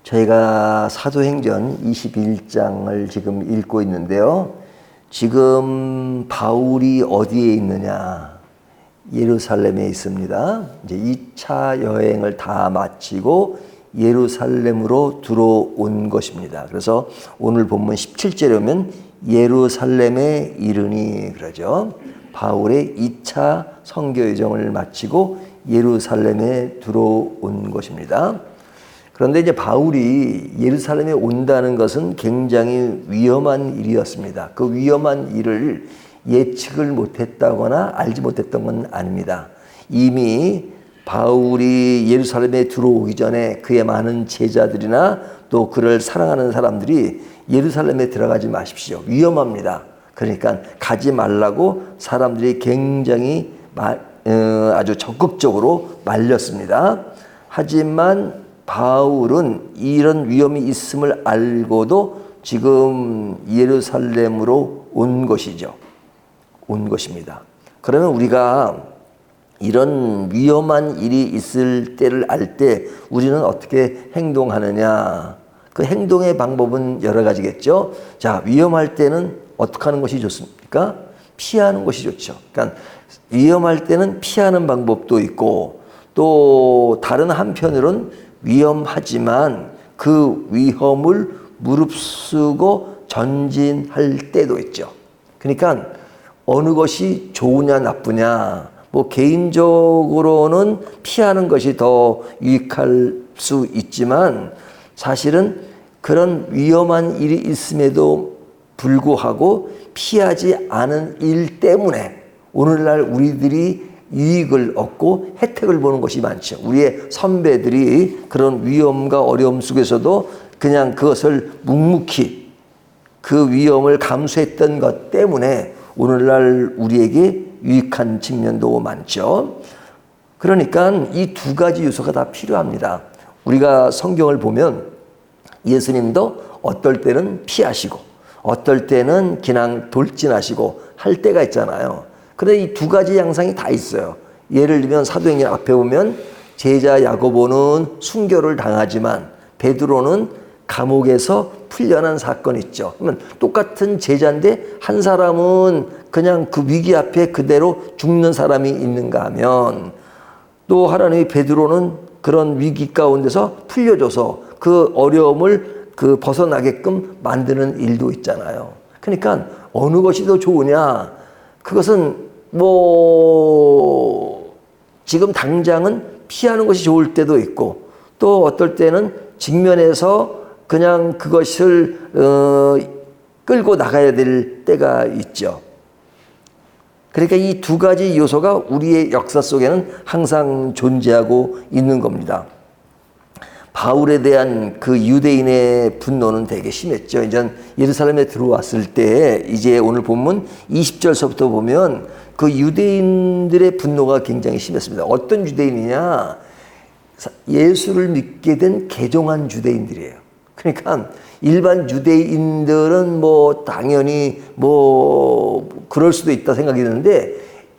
저희가 사도행전 21장을 지금 읽고 있는데요. 지금 바울이 어디에 있느냐? 예루살렘에 있습니다. 이제 2차 여행을 다 마치고 예루살렘으로 들어온 것입니다. 그래서 오늘 본문 17절에 오면 예루살렘에 이르니 그러죠. 바울의 2차 선교 여정을 마치고 예루살렘에 들어온 것입니다. 그런데 이제 바울이 예루살렘에 온다는 것은 굉장히 위험한 일이었습니다. 그 위험한 일을 예측을 못했다거나 알지 못했던 건 아닙니다. 이미 바울이 예루살렘에 들어오기 전에 그의 많은 제자들이나 또 그를 사랑하는 사람들이 예루살렘에 들어가지 마십시오. 위험합니다. 그러니까 가지 말라고 사람들이 굉장히 아주 적극적으로 말렸습니다. 하지만 바울은 이런 위험이 있음을 알고도 지금 예루살렘으로 온 것이죠. 온 것입니다. 그러면 우리가 이런 위험한 일이 있을 때를 알 때 우리는 어떻게 행동하느냐? 그 행동의 방법은 여러 가지겠죠. 자, 위험할 때는 어떻게 하는 것이 좋습니까? 피하는 것이 좋죠. 그러니까 위험할 때는 피하는 방법도 있고 또 다른 한편으로는 위험하지만 그 위험을 무릅쓰고 전진할 때도 있죠. 그러니까 어느 것이 좋으냐 나쁘냐, 뭐 개인적으로는 피하는 것이 더 유익할 수 있지만 사실은 그런 위험한 일이 있음에도 불구하고 피하지 않은 일 때문에 오늘날 우리들이 이익을 얻고 혜택을 보는 것이 많죠. 우리의 선배들이 그런 위험과 어려움 속에서도 그냥 그것을 묵묵히 그 위험을 감수했던 것 때문에 오늘날 우리에게 유익한 측면도 많죠. 그러니까 이 두 가지 요소가 다 필요합니다. 우리가 성경을 보면 예수님도 어떨 때는 피하시고 어떨 때는 그냥 돌진하시고 할 때가 있잖아요. 그런데 이 두 가지 양상이 다 있어요. 예를 들면 사도행전 앞에 보면 제자 야고보는 순교를 당하지만 베드로는 감옥에서 풀려난 사건이 있죠. 그러면 똑같은 제자인데 한 사람은 그냥 그 위기 앞에 그대로 죽는 사람이 있는가 하면 또 하나님이 베드로는 그런 위기 가운데서 풀려줘서 그 어려움을 벗어나게끔 만드는 일도 있잖아요. 그러니까 어느 것이 더 좋으냐? 그것은 지금 당장은 피하는 것이 좋을 때도 있고 또 어떨 때는 직면해서 그냥 그것을 끌고 나가야 될 때가 있죠. 그러니까 이 두 가지 요소가 우리의 역사 속에는 항상 존재하고 있는 겁니다. 바울에 대한 그 유대인의 분노는 되게 심했죠. 이제 예루살렘에 들어왔을 때 이제 오늘 본문 20절서부터 보면 그 유대인들의 분노가 굉장히 심했습니다. 어떤 유대인이냐? 예수를 믿게 된 개종한 유대인들이에요. 그러니까 일반 유대인들은 당연히 그럴 수도 있다 생각이 드는데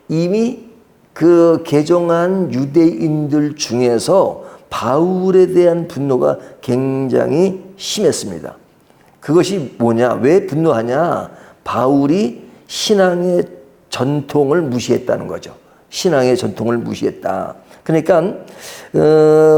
이미 그 개종한 유대인들 중에서 바울에 대한 분노가 굉장히 심했습니다. 그것이 뭐냐? 왜 분노하냐? 바울이 신앙의 전통을 무시했다는 거죠. 신앙의 전통을 무시했다. 그러니까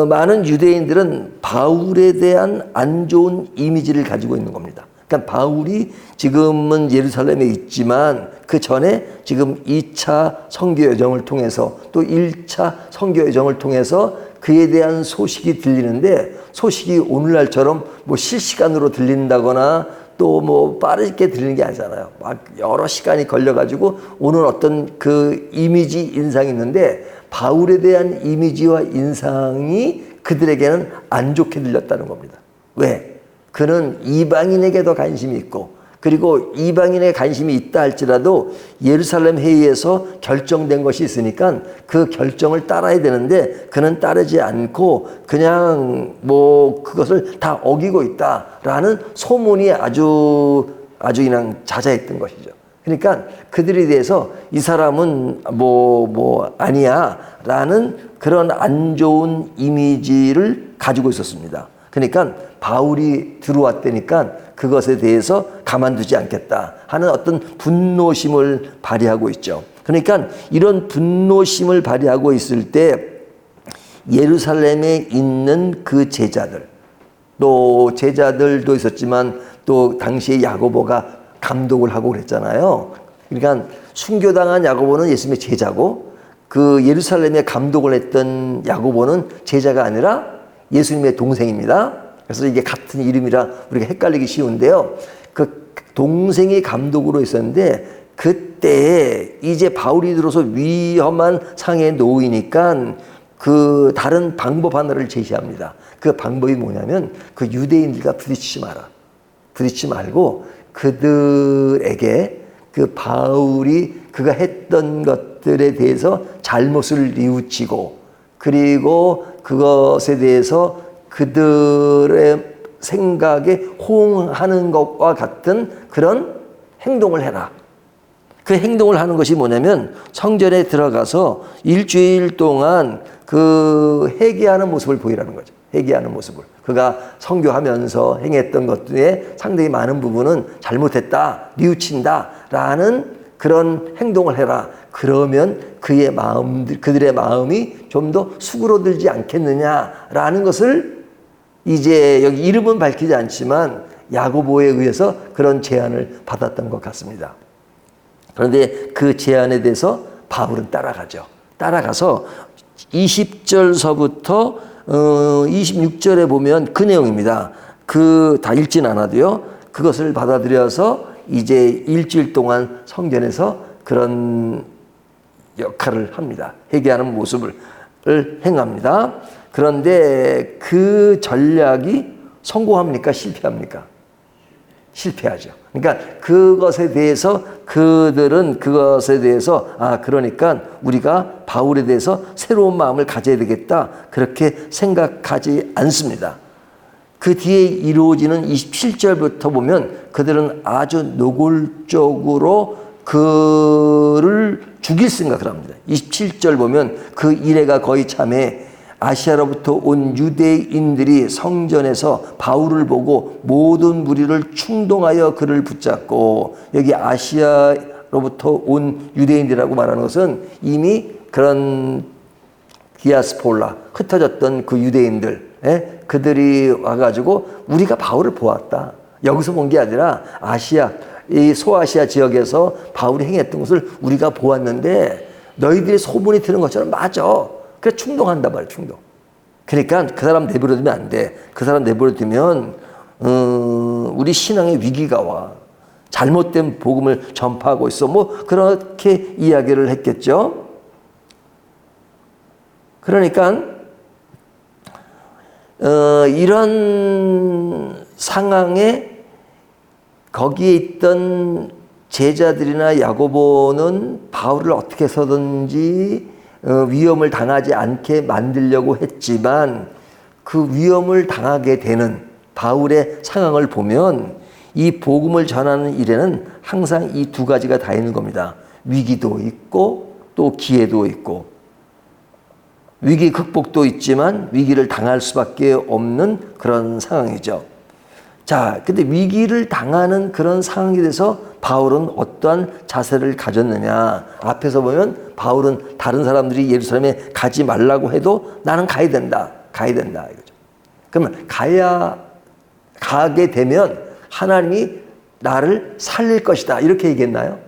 많은 유대인들은 바울에 대한 안 좋은 이미지를 가지고 있는 겁니다. 그러니까 바울이 지금은 예루살렘에 있지만 그 전에 지금 2차 선교 여정을 통해서 또 1차 선교 여정을 통해서 그에 대한 소식이 들리는데 소식이 오늘날처럼 실시간으로 들린다거나 또 빠르게 들리는 게 아니잖아요. 막 여러 시간이 걸려가지고 오는 어떤 그 이미지 인상이 있는데 바울에 대한 이미지와 인상이 그들에게는 안 좋게 들렸다는 겁니다. 왜? 그는 이방인에게 더 관심이 있고 그리고 이방인의 관심이 있다 할지라도 예루살렘 회의에서 결정된 것이 있으니까 그 결정을 따라야 되는데 그는 따르지 않고 그냥 그것을 다 어기고 있다라는 소문이 아주 그냥 자자했던 것이죠. 그러니까 그들에 대해서 이 사람은 아니야 라는 그런 안 좋은 이미지를 가지고 있었습니다. 그러니까 바울이 들어왔다니까 그것에 대해서 가만두지 않겠다 하는 어떤 분노심을 발휘하고 있죠. 그러니까 이런 분노심을 발휘하고 있을 때 예루살렘에 있는 그 제자들, 또 제자들도 있었지만 또 당시에 야고보가 감독을 하고 그랬잖아요. 그러니까 순교당한 야고보는 예수님의 제자고 그 예루살렘에 감독을 했던 야고보는 제자가 아니라 예수님의 동생입니다. 그래서 이게 같은 이름이라 우리가 헷갈리기 쉬운데요. 그 동생이 감독으로 있었는데 그때 이제 바울이 들어서 위험한 상에 놓이니까 그 다른 방법 하나를 제시합니다. 그 방법이 뭐냐면 그 유대인들과 부딪히지 마라. 부딪히지 말고 그들에게 그 바울이 그가 했던 것들에 대해서 잘못을 뉘우치고 그리고 그것에 대해서 그들의 생각에 호응하는 것과 같은 그런 행동을 해라. 그 행동을 하는 것이 뭐냐면 성전에 들어가서 일주일 동안 그 회개하는 모습을 보이라는 거죠. 회개하는 모습을. 그가 선교하면서 행했던 것 중에 상당히 많은 부분은 잘못했다, 뉘우친다라는 그런 행동을 해라. 그러면 그들의 마음이 좀 더 수그러들지 않겠느냐라는 것을 이제 여기 이름은 밝히지 않지만 야고보에 의해서 그런 제안을 받았던 것 같습니다. 그런데 그 제안에 대해서 바울은 따라가죠. 따라가서 20절서부터 26절에 보면 그 내용입니다. 다 읽진 않아도요. 그것을 받아들여서 이제 일주일 동안 성전에서 그런 역할을 합니다. 회개하는 모습을 행합니다. 그런데 그 전략이 성공합니까? 실패합니까? 실패하죠. 그러니까 그것에 대해서 그들은 그것에 대해서 그러니까 우리가 바울에 대해서 새로운 마음을 가져야 되겠다 그렇게 생각하지 않습니다. 그 뒤에 이루어지는 27절부터 보면 그들은 아주 노골적으로 그를 죽일 생각을 합니다. 27절 보면 그 이래가 거의 참에 아시아로부터 온 유대인들이 성전에서 바울을 보고 모든 무리를 충동하여 그를 붙잡고, 여기 아시아로부터 온 유대인들이라고 말하는 것은 이미 그런 디아스폴라, 흩어졌던 그 유대인들, 그들이 와가지고 우리가 바울을 보았다. 여기서 본 게 아니라 아시아, 이 소아시아 지역에서 바울이 행했던 것을 우리가 보았는데 너희들의 소문이 드는 것처럼 맞아. 그래 충동한단 말이야, 충동. 그러니까 그 사람 내버려두면 안 돼. 그 사람 내버려두면 우리 신앙의 위기가 와. 잘못된 복음을 전파하고 있어. 뭐 그렇게 이야기를 했겠죠. 그러니까 이런 상황에 거기에 있던 제자들이나 야고보는 바울을 어떻게 해서든지 위험을 당하지 않게 만들려고 했지만 그 위험을 당하게 되는 바울의 상황을 보면 이 복음을 전하는 일에는 항상 이 두 가지가 다 있는 겁니다. 위기도 있고 또 기회도 있고, 위기 극복도 있지만 위기를 당할 수밖에 없는 그런 상황이죠. 자, 근데 위기를 당하는 그런 상황에 대해서 바울은 어떠한 자세를 가졌느냐. 앞에서 보면 바울은 다른 사람들이 예루살렘에 가지 말라고 해도 나는 가야 된다. 가야 된다. 이거죠. 그러면 가게 되면 하나님이 나를 살릴 것이다. 이렇게 얘기했나요?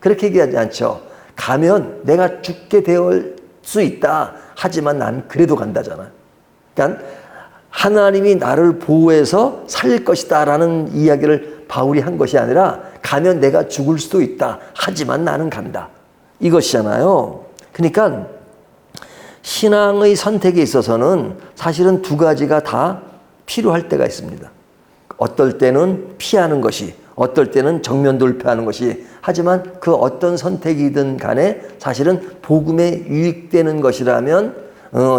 그렇게 얘기하지 않죠. 가면 내가 죽게 될 수 있다. 하지만 난 그래도 간다잖아. 그러니까 하나님이 나를 보호해서 살릴 것이다 라는 이야기를 바울이 한 것이 아니라 가면 내가 죽을 수도 있다. 하지만 나는 간다. 이것이잖아요. 그러니까 신앙의 선택에 있어서는 사실은 두 가지가 다 필요할 때가 있습니다. 어떨 때는 피하는 것이, 어떨 때는 정면 돌파하는 것이, 하지만 그 어떤 선택이든 간에 사실은 복음에 유익되는 것이라면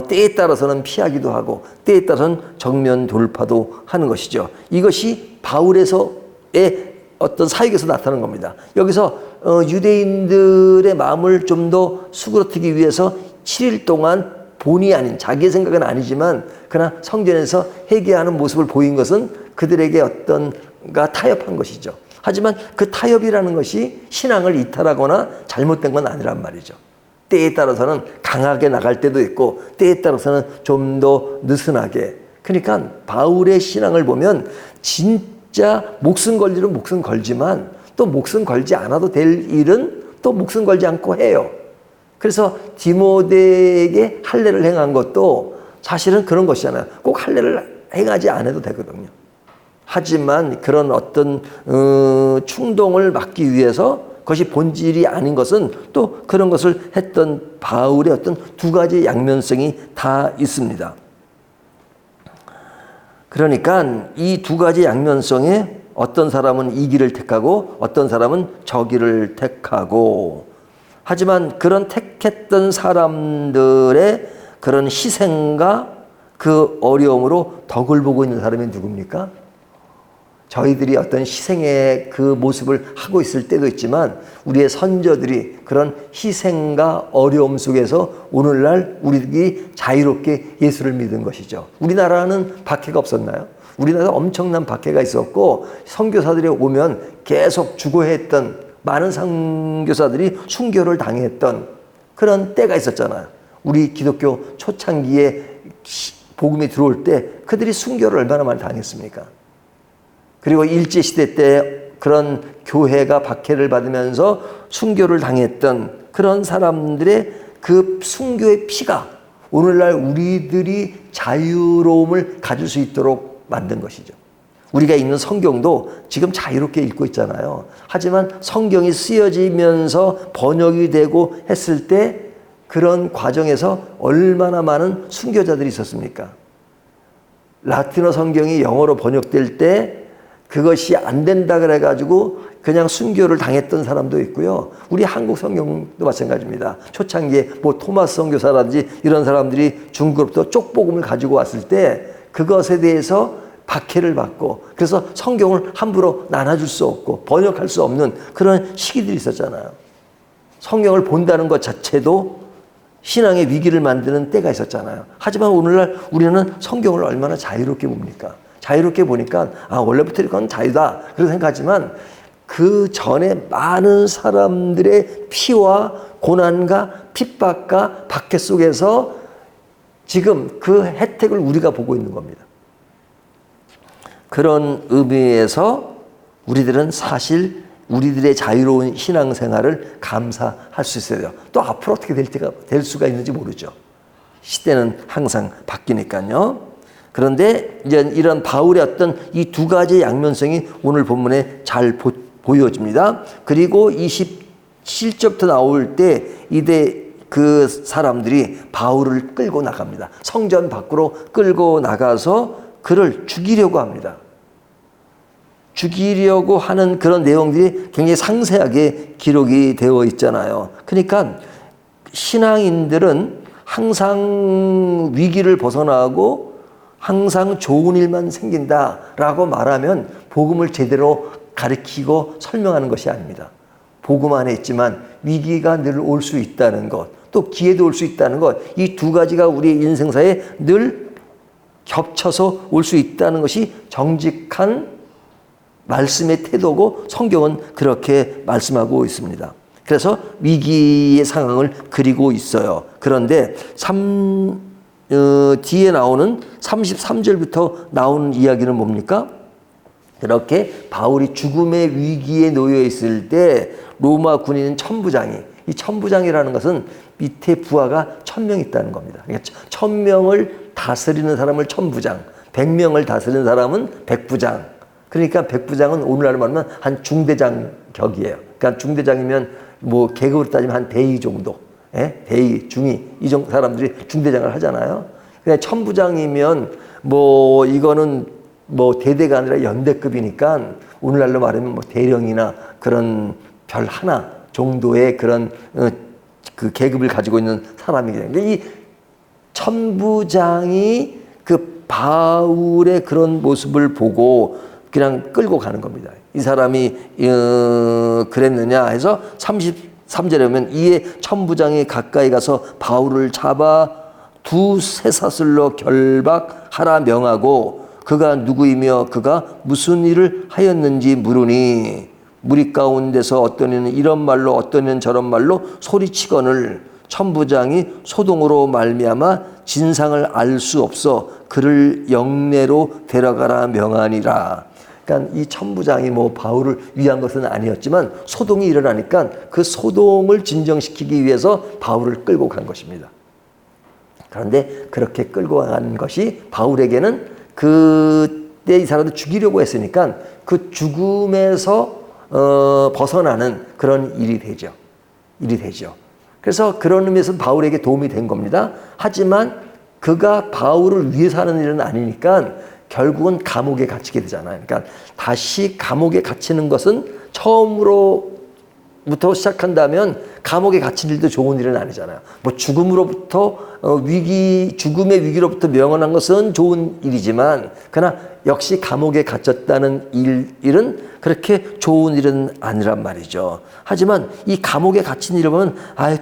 때에 따라서는 피하기도 하고 때에 따라서는 정면 돌파도 하는 것이죠. 이것이 바울에서의 어떤 사역에서 나타나는 겁니다. 여기서 유대인들의 마음을 좀 더 수그러뜨리기 위해서 7일 동안 본의 아닌 자기의 생각은 아니지만 그러나 성전에서 회개하는 모습을 보인 것은 그들에게 어떤가 타협한 것이죠. 하지만 그 타협이라는 것이 신앙을 이탈하거나 잘못된 건 아니란 말이죠. 때에 따라서는 강하게 나갈 때도 있고 때에 따라서는 좀 더 느슨하게. 그러니까 바울의 신앙을 보면 진짜 목숨 걸리는 목숨 걸지만 또 목숨 걸지 않아도 될 일은 또 목숨 걸지 않고 해요. 그래서 디모데에게 할례를 행한 것도 사실은 그런 것이잖아요. 꼭 할례를 행하지 않아도 되거든요. 하지만 그런 어떤 충동을 막기 위해서 그것이 본질이 아닌 것은 또 그런 것을 했던 바울의 어떤 두 가지 양면성이 다 있습니다. 그러니까 이 두 가지 양면성에 어떤 사람은 이 길을 택하고 어떤 사람은 저 길을 택하고, 하지만 그런 택했던 사람들의 그런 희생과 그 어려움으로 덕을 보고 있는 사람이 누굽니까? 저희들이 어떤 희생의 그 모습을 하고 있을 때도 있지만 우리의 선조들이 그런 희생과 어려움 속에서 오늘날 우리들이 자유롭게 예수를 믿은 것이죠. 우리나라는 박해가 없었나요? 우리나라에 엄청난 박해가 있었고 선교사들이 오면 계속 주고했던 많은 선교사들이 순교를 당했던 그런 때가 있었잖아요. 우리 기독교 초창기에 복음이 들어올 때 그들이 순교를 얼마나 많이 당했습니까? 그리고 일제시대 때 그런 교회가 박해를 받으면서 순교를 당했던 그런 사람들의 그 순교의 피가 오늘날 우리들이 자유로움을 가질 수 있도록 만든 것이죠. 우리가 읽는 성경도 지금 자유롭게 읽고 있잖아요. 하지만 성경이 쓰여지면서 번역이 되고 했을 때 그런 과정에서 얼마나 많은 순교자들이 있었습니까? 라틴어 성경이 영어로 번역될 때 그것이 안 된다 그래가지고 그냥 순교를 당했던 사람도 있고요. 우리 한국 성경도 마찬가지입니다. 초창기에 뭐 토마스 선교사라든지 이런 사람들이 중국으로부터 쪽복음을 가지고 왔을 때 그것에 대해서 박해를 받고 그래서 성경을 함부로 나눠줄 수 없고 번역할 수 없는 그런 시기들이 있었잖아요. 성경을 본다는 것 자체도 신앙의 위기를 만드는 때가 있었잖아요. 하지만 오늘날 우리는 성경을 얼마나 자유롭게 봅니까? 자유롭게 보니까 원래부터 이건 자유다 그렇게 생각하지만 그 전에 많은 사람들의 피와 고난과 핍박과 박해 속에서 지금 그 혜택을 우리가 보고 있는 겁니다. 그런 의미에서 우리들은 사실 우리들의 자유로운 신앙생활을 감사할 수 있어야 돼요. 또 앞으로 어떻게 될 수가 있는지 모르죠. 시대는 항상 바뀌니까요. 그런데 이제 이런 바울의 어떤 이 두 가지 양면성이 오늘 본문에 잘 보여집니다. 그리고 27절부터 나올 때 이때 그 사람들이 바울을 끌고 나갑니다. 성전 밖으로 끌고 나가서 그를 죽이려고 합니다. 죽이려고 하는 그런 내용들이 굉장히 상세하게 기록이 되어 있잖아요. 그러니까 신앙인들은 항상 위기를 벗어나고 항상 좋은 일만 생긴다라고 말하면 복음을 제대로 가르치고 설명하는 것이 아닙니다. 복음 안에 있지만 위기가 늘 올 수 있다는 것, 또 기회도 올 수 있다는 것, 이 두 가지가 우리의 인생사에 늘 겹쳐서 올 수 있다는 것이 정직한 말씀의 태도고 성경은 그렇게 말씀하고 있습니다. 그래서 위기의 상황을 그리고 있어요. 그런데 뒤에 나오는 33절부터 나오는 이야기는 뭡니까? 그렇게 바울이 죽음의 위기에 놓여 있을 때 로마 군인 천부장이, 이 천부장이라는 것은 밑에 부하가 1000명 있다는 겁니다. 그러니까 1000명을 다스리는 사람을 천부장, 100명을 다스리는 사람은 백부장. 그러니까 백부장은 오늘날로 말하면 한 중대장 격이에요. 그러니까 중대장이면 뭐 계급으로 따지면 한 대위 정도. 대위, 중위 이 정도 사람들이 중대장을 하잖아요. 그냥 천부장이면 뭐 이거는 뭐 대대가 아니라 연대급이니까 오늘날로 말하면 뭐 대령이나 그런 별 하나 정도의 그런 그 계급을 가지고 있는 사람이거든요. 이 천부장이 그 바울의 그런 모습을 보고 그냥 끌고 가는 겁니다. 이 사람이 그랬느냐 해서 33절에 보면 이에 천부장이 가까이 가서 바울을 잡아 두 쇠사슬로 결박하라 명하고 그가 누구이며 그가 무슨 일을 하였는지 물으니 무리 가운데서 어떤 이는 이런 말로 어떤 이는 저런 말로 소리치거늘 천부장이 소동으로 말미암아 진상을 알 수 없어 그를 영내로 데려가라 명하니라. 그러니까 이 천부장이 뭐 바울을 위한 것은 아니었지만 소동이 일어나니까 그 소동을 진정시키기 위해서 바울을 끌고 간 것입니다. 그런데 그렇게 끌고 간 것이 바울에게는 그때 이 사람을 죽이려고 했으니까 그 죽음에서 벗어나는 그런 일이 되죠. 그래서 그런 의미에서 바울에게 도움이 된 겁니다. 하지만 그가 바울을 위해서 하는 일은 아니니까 결국은 감옥에 갇히게 되잖아요. 그러니까 다시 감옥에 갇히는 것은 처음으로부터 시작한다면 감옥에 갇힌 일도 좋은 일은 아니잖아요. 뭐 죽음의 위기로부터 명언한 것은 좋은 일이지만 그러나 역시 감옥에 갇혔다는 일은 그렇게 좋은 일은 아니란 말이죠. 하지만 이 감옥에 갇힌 일을 보면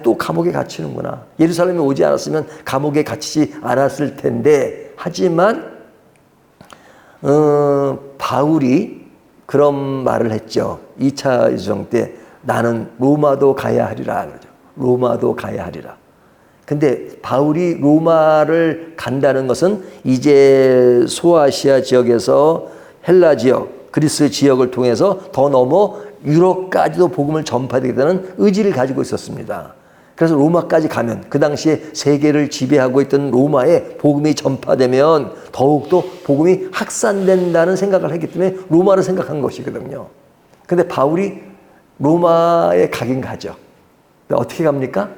또 감옥에 갇히는구나. 예루살렘에 오지 않았으면 감옥에 갇히지 않았을 텐데 하지만 바울이 그런 말을 했죠. 2차 유정 때 나는 로마도 가야 하리라 그러죠. 로마도 가야 하리라. 근데 바울이 로마를 간다는 것은 이제 소아시아 지역에서 헬라 지역, 그리스 지역을 통해서 더 넘어 유럽까지도 복음을 전파되게 의지를 가지고 있었습니다. 그래서 로마까지 가면 그 당시에 세계를 지배하고 있던 로마에 복음이 전파되면 더욱더 복음이 확산된다는 생각을 했기 때문에 로마를 생각한 것이거든요. 근데 바울이 로마에 가긴 가죠. 어떻게 갑니까?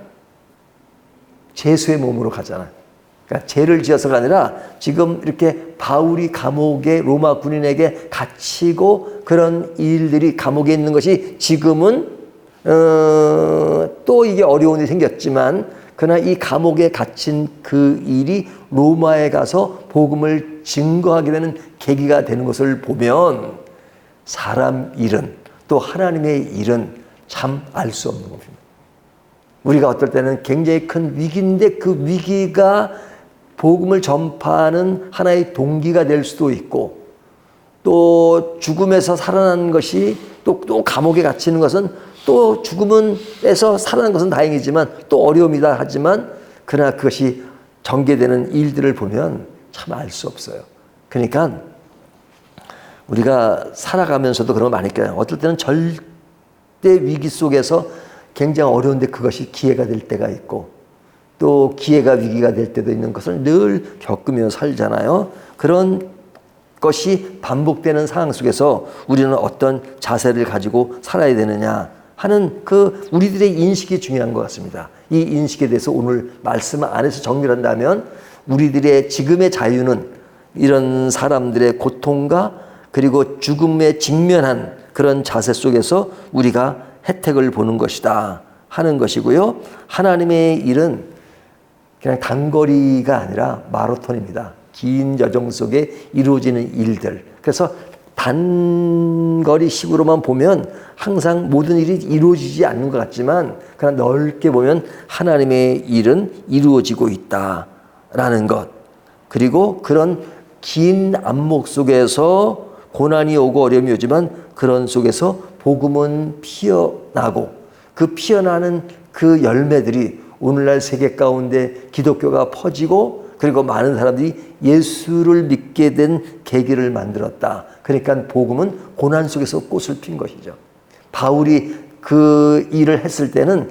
죄수의 몸으로 가잖아요. 그러니까 죄를 지어서가 아니라 지금 이렇게 바울이 감옥에 로마 군인에게 갇히고 그런 일들이 감옥에 있는 것이 지금은 또 이게 어려운 일이 생겼지만 그러나 이 감옥에 갇힌 그 일이 로마에 가서 복음을 증거하게 되는 계기가 되는 것을 보면 사람 일은 또 하나님의 일은 참 알 수 없는 겁니다. 우리가 어떨 때는 굉장히 큰 위기인데 그 위기가 복음을 전파하는 하나의 동기가 될 수도 있고 또 죽음에서 살아난 것이 또 감옥에 갇히는 것은 또 죽음에서 살아난 것은 다행이지만 또 어려움이다 하지만 그러나 그것이 전개되는 일들을 보면 참 알 수 없어요. 그러니까 우리가 살아가면서도 그런 거 많이 껴요. 어떨 때는 절대 위기 속에서 굉장히 어려운데 그것이 기회가 될 때가 있고 또 기회가 위기가 될 때도 있는 것을 늘 겪으며 살잖아요. 그런 것이 반복되는 상황 속에서 우리는 어떤 자세를 가지고 살아야 되느냐 하는 그 우리들의 인식이 중요한 것 같습니다. 이 인식에 대해서 오늘 말씀 안에서 정리를 한다면 우리들의 지금의 자유는 이런 사람들의 고통과 그리고 죽음에 직면한 그런 자세 속에서 우리가 혜택을 보는 것이다 하는 것이고요. 하나님의 일은 그냥 단거리가 아니라 마라톤입니다. 긴 여정 속에 이루어지는 일들. 그래서 단거리식으로만 보면 항상 모든 일이 이루어지지 않는 것 같지만 그냥 넓게 보면 하나님의 일은 이루어지고 있다라는 것. 그리고 그런 긴 안목 속에서 고난이 오고 어려움이 오지만 그런 속에서 복음은 피어나고 그 피어나는 그 열매들이 오늘날 세계 가운데 기독교가 퍼지고 그리고 많은 사람들이 예수를 믿게 된 계기를 만들었다. 그러니까 복음은 고난 속에서 꽃을 핀 것이죠. 바울이 그 일을 했을 때는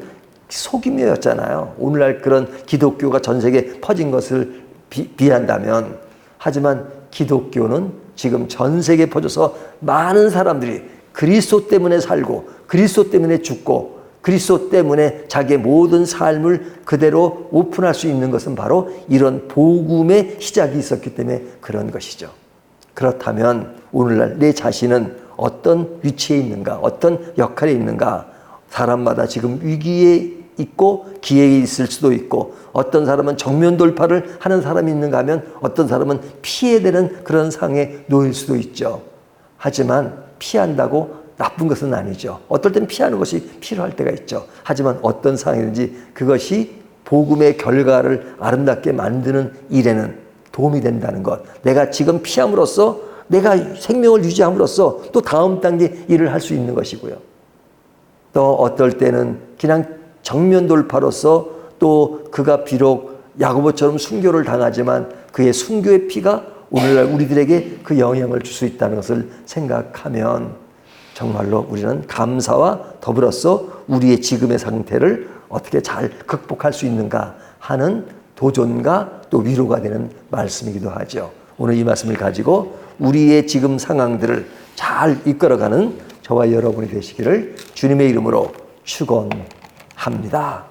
속임이었잖아요. 오늘날 그런 기독교가 전 세계에 퍼진 것을 비한다면 하지만 기독교는 지금 전 세계에 퍼져서 많은 사람들이 그리스도 때문에 살고 그리스도 때문에 죽고 그리스도 때문에 자기의 모든 삶을 그대로 오픈할 수 있는 것은 바로 이런 복음의 시작이 있었기 때문에 그런 것이죠. 그렇다면 오늘날 내 자신은 어떤 위치에 있는가, 어떤 역할에 있는가, 사람마다 지금 위기에 있고 기회에 있을 수도 있고 어떤 사람은 정면 돌파를 하는 사람이 있는가 하면 어떤 사람은 피해되는 그런 상황에 놓일 수도 있죠. 하지만 피한다고 나쁜 것은 아니죠. 어떨 땐 피하는 것이 필요할 때가 있죠. 하지만 어떤 상황이든지 그것이 복음의 결과를 아름답게 만드는 일에는 도움이 된다는 것. 내가 지금 피함으로써 내가 생명을 유지함으로써 또 다음 단계 일을 할 수 있는 것이고요. 또 어떨 때는 그냥 정면 돌파로서 또 그가 비록 야고보처럼 순교를 당하지만 그의 순교의 피가 오늘날 우리들에게 그 영향을 줄 수 있다는 것을 생각하면 정말로 우리는 감사와 더불어서 우리의 지금의 상태를 어떻게 잘 극복할 수 있는가 하는 도전과 또 위로가 되는 말씀이기도 하죠. 오늘 이 말씀을 가지고 우리의 지금 상황들을 잘 이끌어가는 저와 여러분이 되시기를 주님의 이름으로 축원합니다.